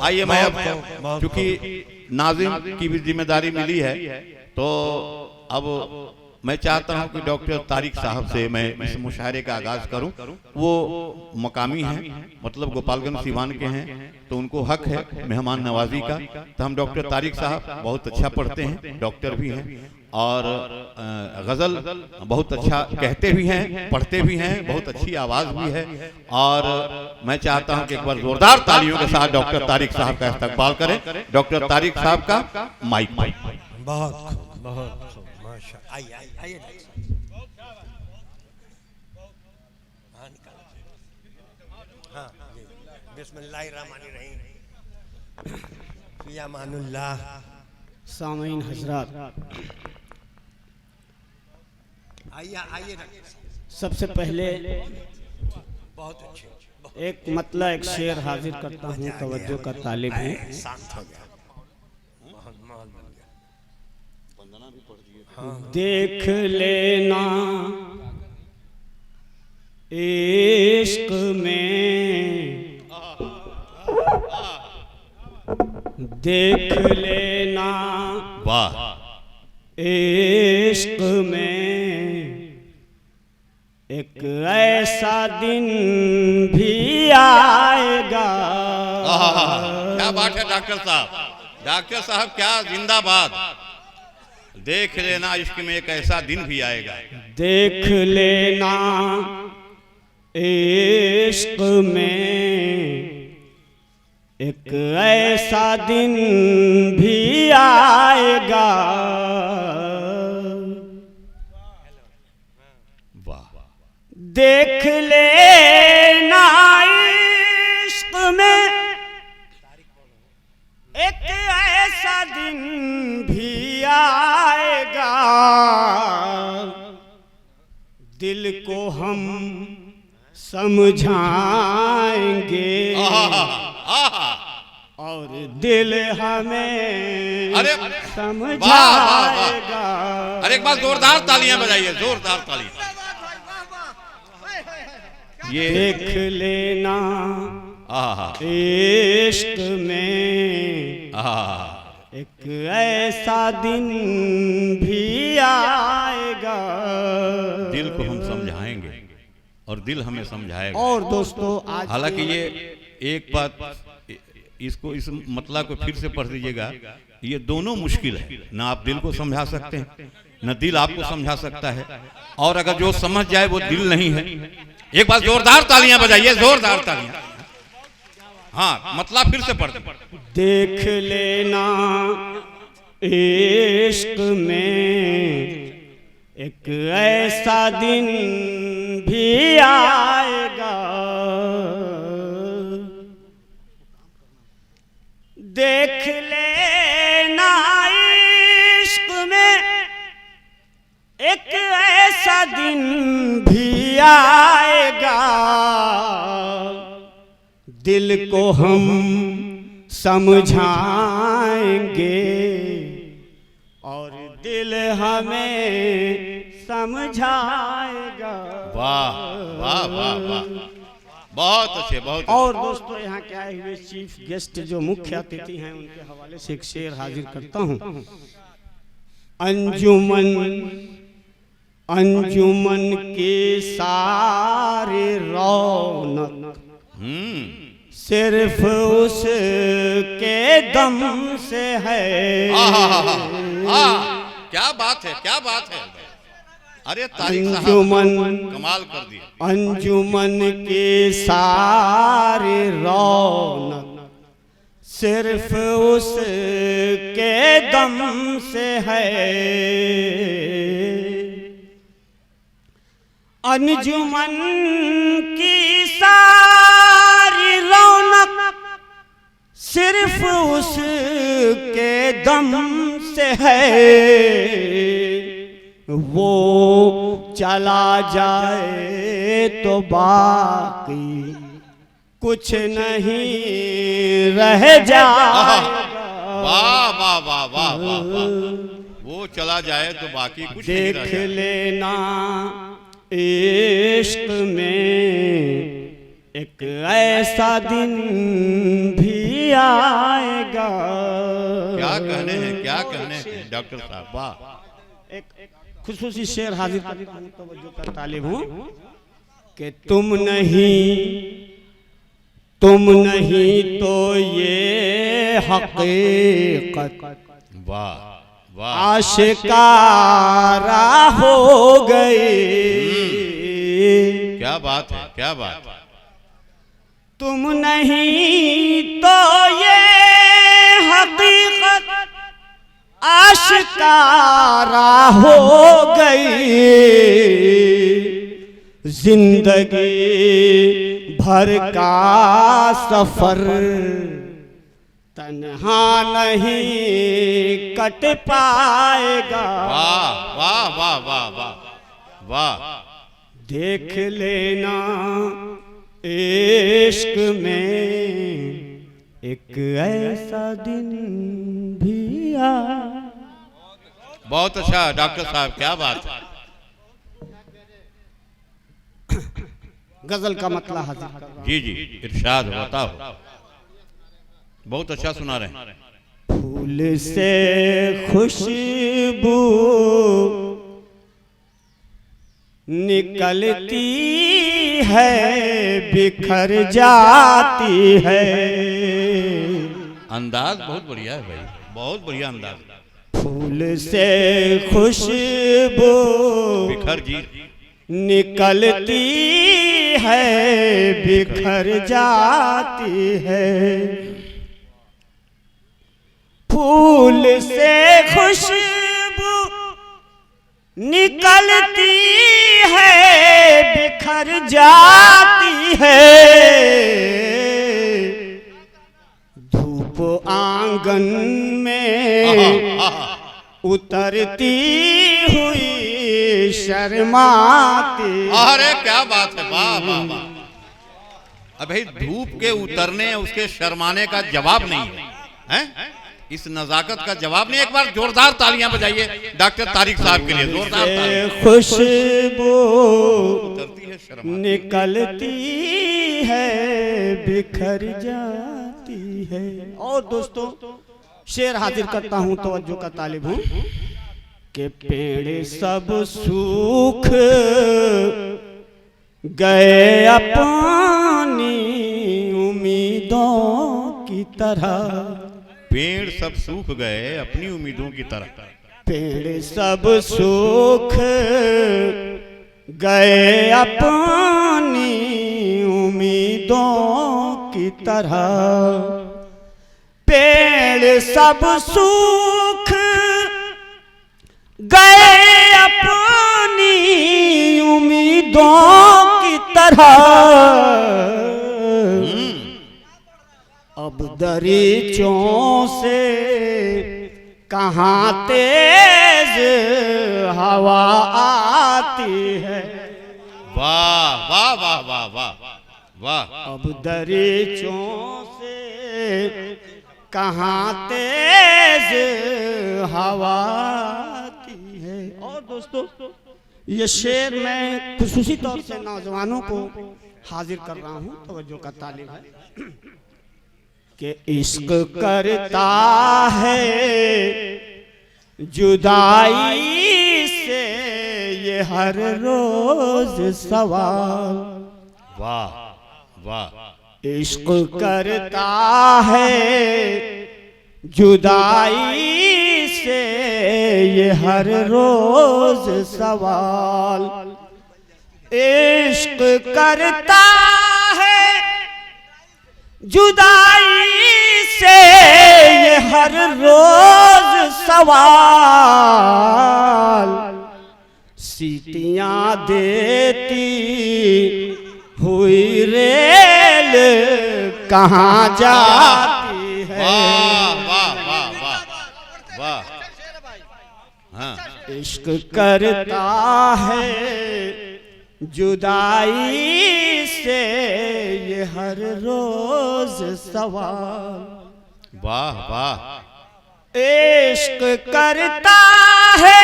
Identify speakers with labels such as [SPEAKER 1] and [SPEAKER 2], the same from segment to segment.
[SPEAKER 1] आइए मैं अब चूंकि नाज़िम की भी जिम्मेदारी मिली है तो अब मैं चाहता हूं कि डॉक्टर तारिक साहब से मैं इस मुशायरे का आगाज करूं। वो मकामी हैं, मतलब गोपालगंज सीवान के हैं, तो उनको हक है मेहमान नवाजी का। तो हम डॉक्टर तारिक साहब बहुत अच्छा पढ़ते हैं, डॉक्टर भी हैं और गज़ल बहुत अच्छा कहते भी हैं, पढ़ते भी हैं, बहुत अच्छी आवाज़ भी है। और मैं चाहता हूं कि एक बार जोरदार तालियों के साथ डॉक्टर तारिक साहब का इस्तकबाल करें। डॉक्टर तारिक साहब का माइक।
[SPEAKER 2] बहुत बहुत माशाअल्लाह। आइए आइए हाँ, बिस्मिल्लाहिर्रहमानिर्रहीम। या मानुल्लाह
[SPEAKER 3] सामीन हजरात,
[SPEAKER 2] आइए।
[SPEAKER 3] सबसे पहले
[SPEAKER 2] बहुत अच्छे।
[SPEAKER 3] एक मतलब एक शेर हाजिर करता हूँ, तवज्जो का तालिब है।
[SPEAKER 2] शांत हो गया, माहौल बन गया।
[SPEAKER 3] देख लेना इश्क में, देख लेना
[SPEAKER 1] वाह,
[SPEAKER 3] इश्क में एक ऐसा दिन भी आएगा।
[SPEAKER 1] क्या बात है डॉक्टर साहब, डॉक्टर साहब क्या जिंदाबाद। देख लेना इश्क में एक ऐसा दिन भी आएगा।
[SPEAKER 3] देख लेना इश्क में एक ऐसा दिन भी आएगा।
[SPEAKER 1] वाह,
[SPEAKER 3] देख लेना इश्क में एक ऐसा दिन भी आएगा। दिल को हम समझाएंगे और दिल हमें
[SPEAKER 1] अरे
[SPEAKER 3] समझाएगा।
[SPEAKER 1] अरे एक बार जोरदार तालियां बजाइए, जोरदार तालियां। ये
[SPEAKER 3] देख लेना इश्क में एक ऐसा दिन भी आएगा।
[SPEAKER 1] दिल को हम समझाएंगे और दिल हमें समझाएगा।
[SPEAKER 3] और दोस्तों आज
[SPEAKER 1] हालांकि ये एक बात, इसको इस मतलब को फिर से पढ़ दीजिएगा। ये दोनों मुश्किल है, ना आप दिल को समझा सकते हैं, ना दिल आपको समझा सकता है। और अगर जो समझ जाए वो दिल नहीं है। एक बार जोरदार तालियां बजाइए, जोरदार तालियां। हाँ, मतलब फिर से पढ़ दीजिए।
[SPEAKER 3] देख लेना इश्क में एक ऐसा दिन भी आएगा। देख लेना इश्क में एक ऐसा दिन भी आएगा। दिल को हम समझाएंगे और दिल हमें समझाएगा।
[SPEAKER 1] वाह वाह वाह वाह, बहुत अच्छे, बहुत अच्छे।
[SPEAKER 3] और दोस्तों यहाँ के आए हुए चीफ गेस्ट जो मुख्य अतिथि हैं उनके हवाले से एक शेर हाजिर करता हूँ। अंजुमन अंजुमन के सारे रौनक सिर्फ उसके दम से है।
[SPEAKER 1] क्या बात है, क्या बात है। अरे तारिक साहब कमाल कर दिए।
[SPEAKER 3] अंजुमन के सारे रौनक सिर्फ उसके दम से है। अंजुमन की सारी रौनक सिर्फ उसके दम से है। वो चला जाए तो बाकी कुछ नहीं रह जाएगा।
[SPEAKER 1] वाह वाह वाह वाह वाह वाह, वो चला जाए तो बाकी कुछ नहीं रह
[SPEAKER 3] देख
[SPEAKER 1] जाएगा।
[SPEAKER 3] लेना इश्क में एक ऐसा दिन भी आएगा।
[SPEAKER 1] क्या कहने हैं, क्या कहने हैं डॉक्टर साहब, वाह।
[SPEAKER 3] एक खुसूसी शेर हाजिर करता हूं, तवज्जो का तालिब हूं कि तुम नहीं तो ये हकीकत
[SPEAKER 1] वाह वाह,
[SPEAKER 3] आशिकारा हो गई।
[SPEAKER 1] क्या बात है, क्या बात है।
[SPEAKER 3] तुम नहीं तो ये हकीकत आशिकारा हो गई। जिंदगी भर का सफर तन्हा नहीं कट पाएगा।
[SPEAKER 1] वाह वाह वाह वाह वाह वाह।
[SPEAKER 3] देख लेना इश्क में एक ऐसा दिन भी आ।
[SPEAKER 1] बहुत अच्छा डॉक्टर साहब, क्या बात है।
[SPEAKER 3] गजल का मतलब हाजिर कर रहा हूं।
[SPEAKER 1] जी जी, इरशाद बताओ। बहुत अच्छा सुना रहे हैं।
[SPEAKER 3] फूल से खुशबू निकलती है बिखर जाती है।
[SPEAKER 1] अंदाज बहुत बढ़िया है भाई, बहुत बढ़िया अंदाज।
[SPEAKER 3] फूल से खुशबू
[SPEAKER 1] बिखर जी
[SPEAKER 3] निकलती है बिखर जाती है। फूल से खुशबू निकलती है बिखर जाती है। धूप आंगन में उतरती हुई शर्माती।
[SPEAKER 1] अरे क्या बात है, वाह वाह वाह। अब भाई धूप के उतरने उसके शर्माने का जवाब नहीं है, हैं? इस नजाकत का जवाब नहीं। एक बार जोरदार तालियां बजाइए डॉक्टर तारिक साहब के लिए, जोरदार तालियां।
[SPEAKER 3] खुशबू
[SPEAKER 1] उतरती है शर्मा,
[SPEAKER 3] निकलती है बिखर जाती है। और दोस्तों शेर हाजिर करता हूं, तवज्जो का तालिब हूं कि पेड़ सब सूख गए अपनी उम्मीदों की तरह।
[SPEAKER 1] पेड़ सब सूख गए अपनी उम्मीदों की तरह।
[SPEAKER 3] पेड़ सब सूख गए अपनी उम्मीदों की तरह। पेड़ सब सूख गए अपनी उम्मीदों की तरह। अब दरीचों से कहाँ तेज हवा आती है।
[SPEAKER 1] वाह वाह वाह वाह वाह वाह।
[SPEAKER 3] अब दरीचों से कहाँ तेज हवा आती है। और दोस्तों ये शेर मैं खुसूसी तौर से नौजवानों को हाजिर कर रहा हूँ, तवज्जो का तालिब है कि इश्क करता है जुदाई से ये हर रोज सवाल।
[SPEAKER 1] वाह वाह।
[SPEAKER 3] इश्क करता है जुदाई से ये हर रोज सवाल। इश्क करता है जुदाई से ये हर रोज सवाल। सीटियां देती हुई रेल कहाँ जाती है।
[SPEAKER 1] वाह वाह वाह वाह वाह। हाँ।
[SPEAKER 3] इश्क करता है जुदाई से ये हर रोज सवाल।
[SPEAKER 1] वाह वाह।
[SPEAKER 3] इश्क करता है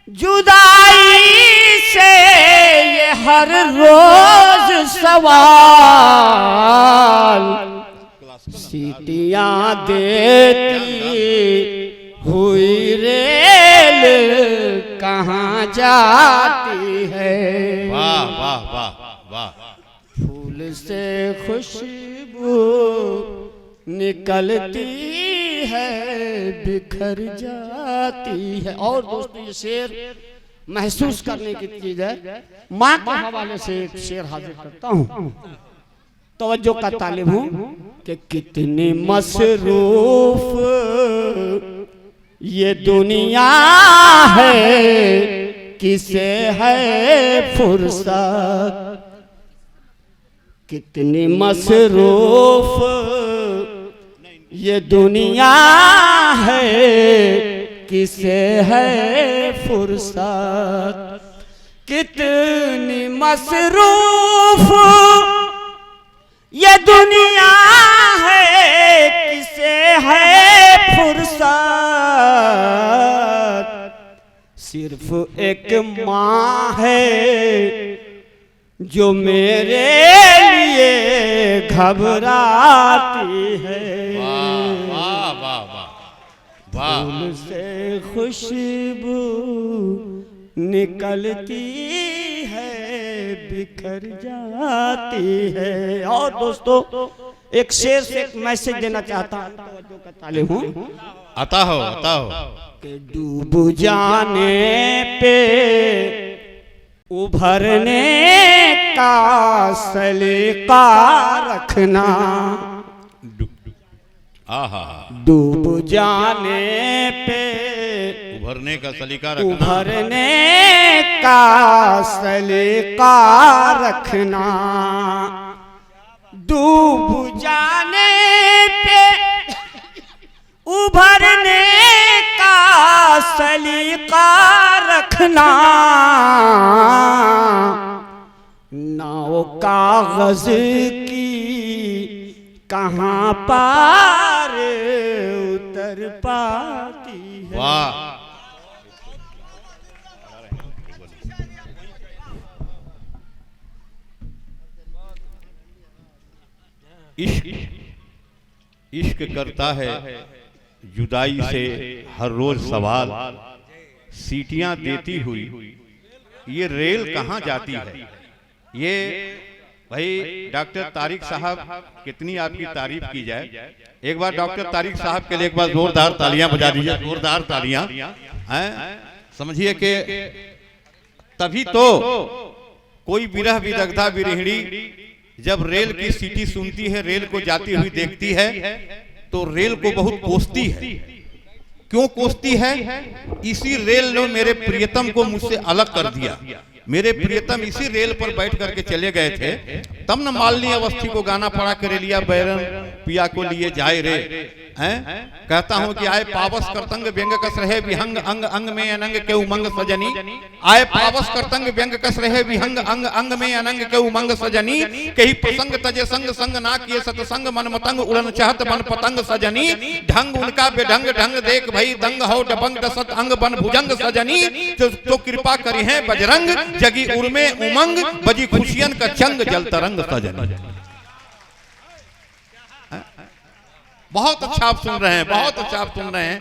[SPEAKER 3] जुदाई से ये हर रोज सवाल। दुनिया देती हुई रेल कहाँ जाती है।
[SPEAKER 1] वाह वाह वाह वाह।
[SPEAKER 3] फूल से खुशबू निकलती है बिखर जाती है। और दोस्तों ये शेर महसूस करने की चीज है। माँ के हवाले से एक शेर हाजिर करता हूँ, तवज्जो का तालिब हूँ कि कितनी मसरूफ ये दुनिया है किसे है फुर्सत। कितनी मसरूफ ये दुनिया है किसे है फुर्सत। कितनी मसरूफ ये दुनिया है किसे है फुर्सत। सिर्फ एक माँ है जो मेरे लिए घबराती है।
[SPEAKER 1] वाह वाह वाह वाह।
[SPEAKER 3] फूल से खुशबू निकलती है बिखर जाती है। और दोस्तों एक शेर से एक मैसेज देना चाहता हूँ, तवज्जो का तालिब हूँ।
[SPEAKER 1] आता हो
[SPEAKER 3] कि डूब जाने पे उभरने का सलीका रखना।
[SPEAKER 1] आहा।
[SPEAKER 3] डूब जाने पे
[SPEAKER 1] उभरने का सलीका रखना।
[SPEAKER 3] उभरने का सलीका रखना। डूब जाने पे उभरने का सलीका रखना। नाव कागज की कहाँ पार उतर पाती है।
[SPEAKER 1] वाह। इश्क करता है जुदाई से हर रोज सवाल, सीटियां देती हुई ये रेल कहाँ जाती है। ये भाई डॉक्टर तारिक साहब, कितनी आपकी तारीफ की जाए। एक बार डॉक्टर तारिक साहब के लिए एक बार जोरदार तालियां बजा दीजिए, जोरदार तालियां। समझिए कि तभी तो कोई विरह विदग्धा विरहिणी जब रेल की सीटी सुनती है, रेल को जाती हुई देखती है, तो रेल को बहुत कोसती है। क्यों कोसती है? इसी रेल ने मेरे प्रियतम को मुझसे अलग कर दिया। मेरे प्रियतम इसी रेल पर बैठ करके चले गए थे, तब न मालिनी अवस्थी को गाना पड़ा करे लिया बैरन पिया को लिए जाए रे। कहता हूं कि आए पावस करतंग व्यंग कस रहे विहंग अंग अंग में अनंग के उमंग सजनी। आए पावस करतंग व्यंग कस रहे विहंग अंग अंग में अनंग के उमंग सजनी। कहीं प्रसंग तजे संग संग ना किए सतसंग मन मतंग उड़न चाहत मन पतंग सजनी। ढंग उनका बेढंग ढंग देख भई दंग हो डबंग दसत अंग बन भुजंग सजनी। तो कृपा करी है बजरंग जगी उर्मे उमंग बजी खुशियन का चंग जल तरंग सजनी। बहुत अच्छा आप सुन रहे हैं, बहुत अच्छा आप सुन रहे हैं।